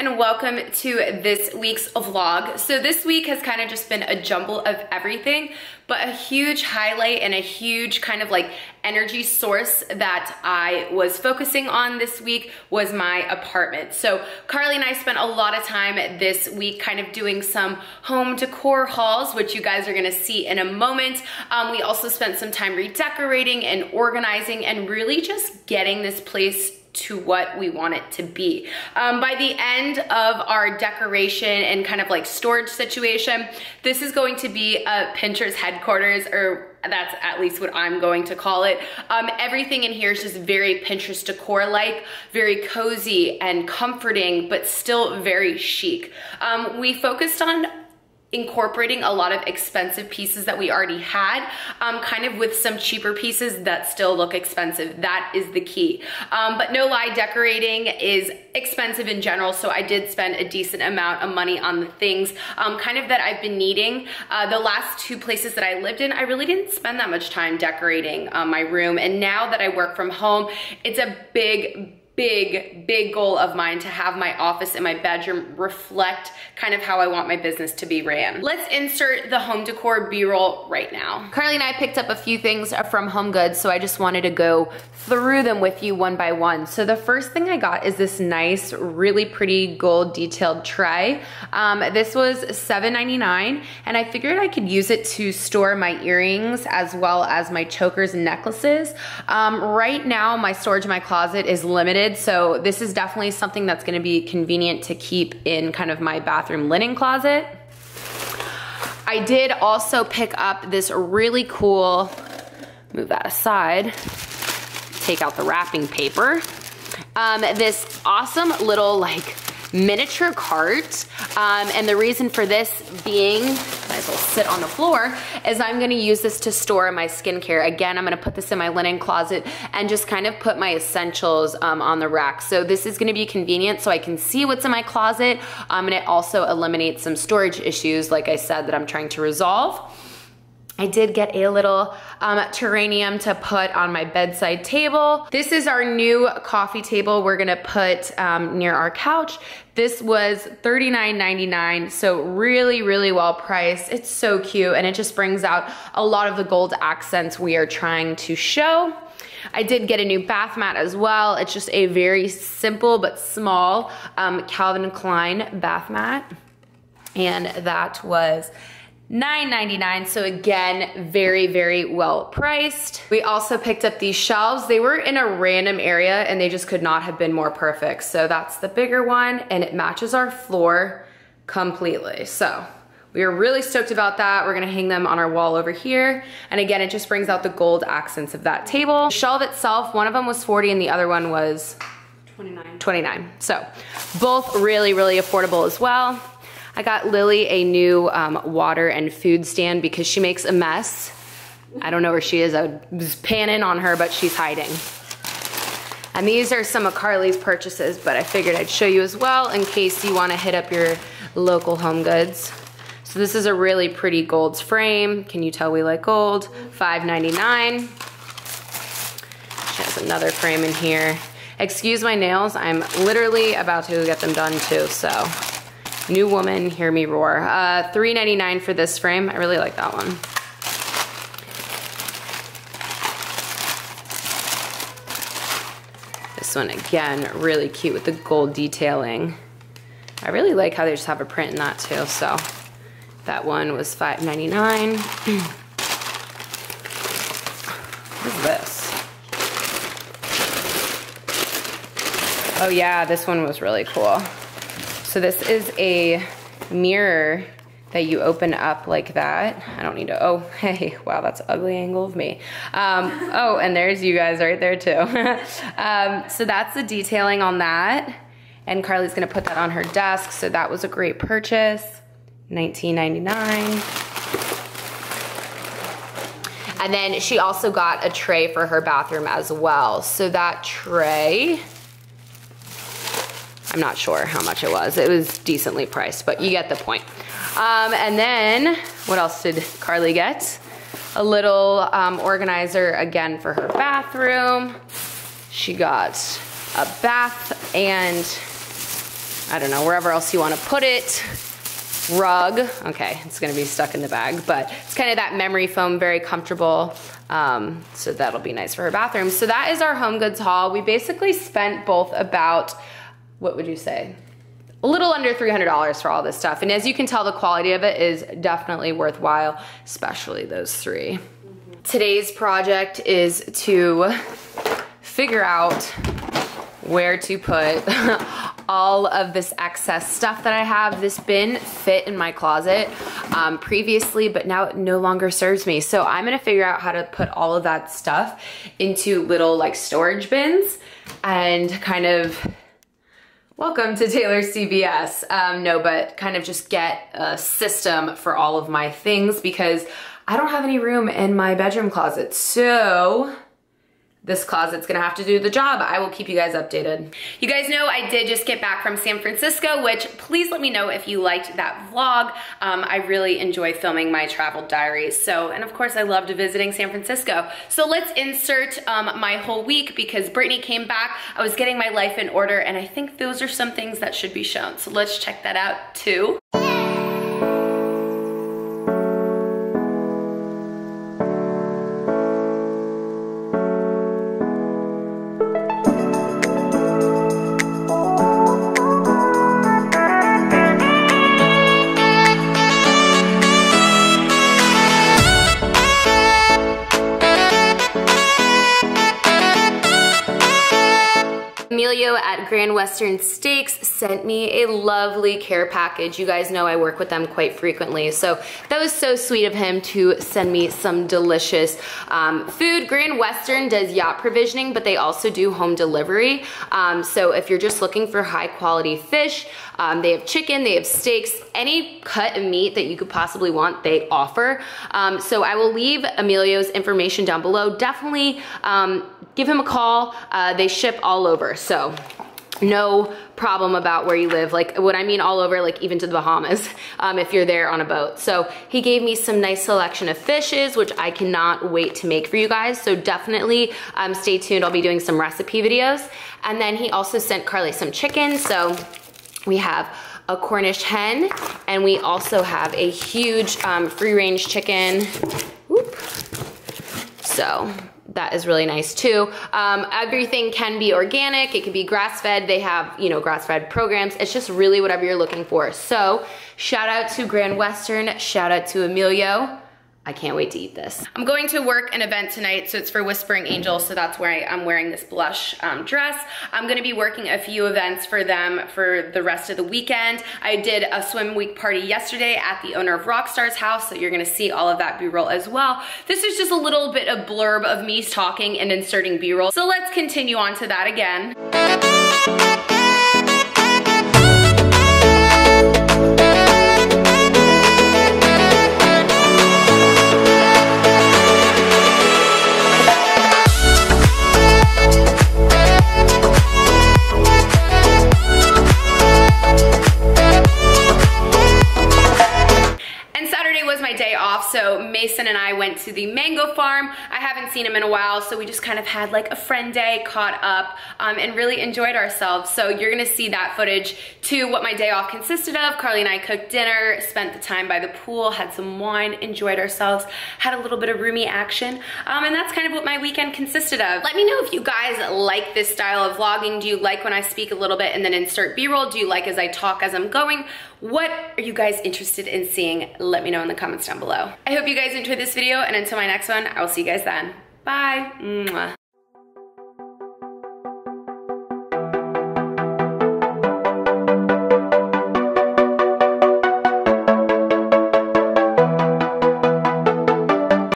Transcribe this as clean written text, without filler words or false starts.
and welcome to this week's vlog. So this week has kind of just been a jumble of everything, but a huge highlight and a huge kind of like energy source that I was focusing on this week was my apartment. So Carly and I spent a lot of time this week kind of doing some home decor hauls, which you guys are gonna see in a moment. We also spent some time redecorating and organizing and really just getting this place to what we want it to be. By the end of our decoration and kind of like storage situation, this is going to be a Pinterest headquarters, or that's at least what I'm going to call it. Everything in here is just very Pinterest decor-like, very cozy and comforting, but still very chic. We focused on incorporating a lot of expensive pieces that we already had, kind of with some cheaper pieces that still look expensive. That is the key. But no lie, decorating is expensive in general, so I did spend a decent amount of money on the things kind of that I've been needing. The last two places that I lived in, I really didn't spend that much time decorating my room, and now that I work from home, it's a big goal of mine to have my office and my bedroom reflect kind of how I want my business to be ran. Let's insert the home decor B-roll right now. Carly and I picked up a few things from Home Goods, so I just wanted to go through them with you one by one. So the first thing I got is this nice, really pretty gold detailed tray. This was $7.99, and I figured I could use it to store my earrings as well as my chokers and necklaces. Right now, my storage in my closet is limited, so this is definitely something that's gonna be convenient to keep in kind of my bathroom linen closet. I did also pick up this really cool, move that aside, take out the wrapping paper, this awesome little like miniature cart, and the reason for this being, might as well sit on the floor, is I'm gonna use this to store my skincare. Again, I'm gonna put this in my linen closet and just kind of put my essentials on the rack. So this is gonna be convenient so I can see what's in my closet, and it also eliminates some storage issues, like I said, that I'm trying to resolve. I did get a little terrarium to put on my bedside table. This is our new coffee table we're gonna put near our couch. This was $39.99, so really well priced. It's so cute, and it just brings out a lot of the gold accents we are trying to show. I did get a new bath mat as well. It's just a very simple but small Calvin Klein bath mat, and that was $9.99, so again, very well priced. We also picked up these shelves. They were in a random area and they just could not have been more perfect. So that's the bigger one, and it matches our floor completely. So we are really stoked about that. We're gonna hang them on our wall over here. And again, it just brings out the gold accents of that table. The shelf itself, one of them was 40 and the other one was 29. So both really affordable as well. I got Lily a new water and food stand because she makes a mess. I don't know where she is. I was panning on her, but she's hiding. And these are some of Carly's purchases, but I figured I'd show you as well in case you wanna hit up your local Home Goods. So this is a really pretty gold frame. Can you tell we like gold? $5.99. She has another frame in here. Excuse my nails, I'm literally about to get them done too, so. New woman, hear me roar. $3.99 for this frame. I really like that one. This one, again, really cute with the gold detailing. I really like how they just have a print in that too, so. That one was $5.99. What is this? Oh yeah, this one was really cool. So this is a mirror that you open up like that. I don't need to, oh, hey, wow, that's an ugly angle of me. Oh, and there's you guys right there too. So that's the detailing on that. And Carly's gonna put that on her desk, so that was a great purchase, $19.99. And then she also got a tray for her bathroom as well. So that tray, I'm not sure how much it was. It was decently priced, but you get the point. And then, what else did Carly get? A little organizer, again, for her bathroom. She got a bath and I don't know, wherever else you wanna put it. Rug, okay, it's gonna be stuck in the bag, but it's kind of that memory foam, very comfortable. So that'll be nice for her bathroom. So that is our home goods haul. We basically spent both about, what would you say? A little under $300 for all this stuff. And as you can tell, the quality of it is definitely worthwhile, especially those three. Today's project is to figure out where to put all of this excess stuff that I have. This bin fit in my closet previously, but now it no longer serves me. So I'm gonna figure out how to put all of that stuff into little like storage bins and kind of, welcome to Taylor's CVS. No, but kind of just get a system for all of my things because I don't have any room in my bedroom closet. So this closet's gonna have to do the job. I will keep you guys updated. You guys know I did just get back from San Francisco, which please let me know if you liked that vlog. I really enjoy filming my travel diaries. So, and of course I loved visiting San Francisco. So let's insert my whole week because Brittany came back. I was getting my life in order and I think those are some things that should be shown. So let's check that out too. Emilio at Gran Western Steaks sent me a lovely care package. You guys know I work with them quite frequently, so that was so sweet of him to send me some delicious food. Gran Western does yacht provisioning, but they also do home delivery. So if you're just looking for high quality fish, they have chicken, they have steaks, any cut of meat that you could possibly want, they offer. So I will leave Emilio's information down below. Definitely give him a call. They ship all over, so no problem about where you live. Like what I mean all over, like even to the Bahamas, if you're there on a boat. So he gave me some nice selection of fishes, which I cannot wait to make for you guys. So definitely stay tuned. I'll be doing some recipe videos. And then he also sent Carly some chicken. So we have a Cornish hen, and we also have a huge free-range chicken. Whoop. So that is really nice too. Everything can be organic, it can be grass-fed. They have, you know, grass-fed programs. It's just really whatever you're looking for. So shout out to Gran Western, shout out to Emilio. I can't wait to eat this. I'm going to work an event tonight, so it's for Whispering Angels, so that's why I'm wearing this blush dress. I'm gonna be working a few events for them for the rest of the weekend. I did a swim week party yesterday at the owner of Rockstar's house, so you're gonna see all of that B-roll as well. This is just a little bit of blurb of me talking and inserting B-roll. So let's continue on to that again. So Mason and I went to the mango farm. I haven't seen him in a while, so we just kind of had like a friend day, caught up, and really enjoyed ourselves. So you're gonna see that footage to what my day off consisted of. Carly and I cooked dinner, spent the time by the pool, had some wine, enjoyed ourselves, had a little bit of roomy action, and that's kind of what my weekend consisted of. Let me know if you guys like this style of vlogging. Do you like when I speak a little bit and then insert B-roll? Do you like as I talk as I'm going? What are you guys interested in seeing? Let me know in the comments down below. I hope you guys enjoyed this video, and until my next one, I will see you guys then. Bye. Mwah.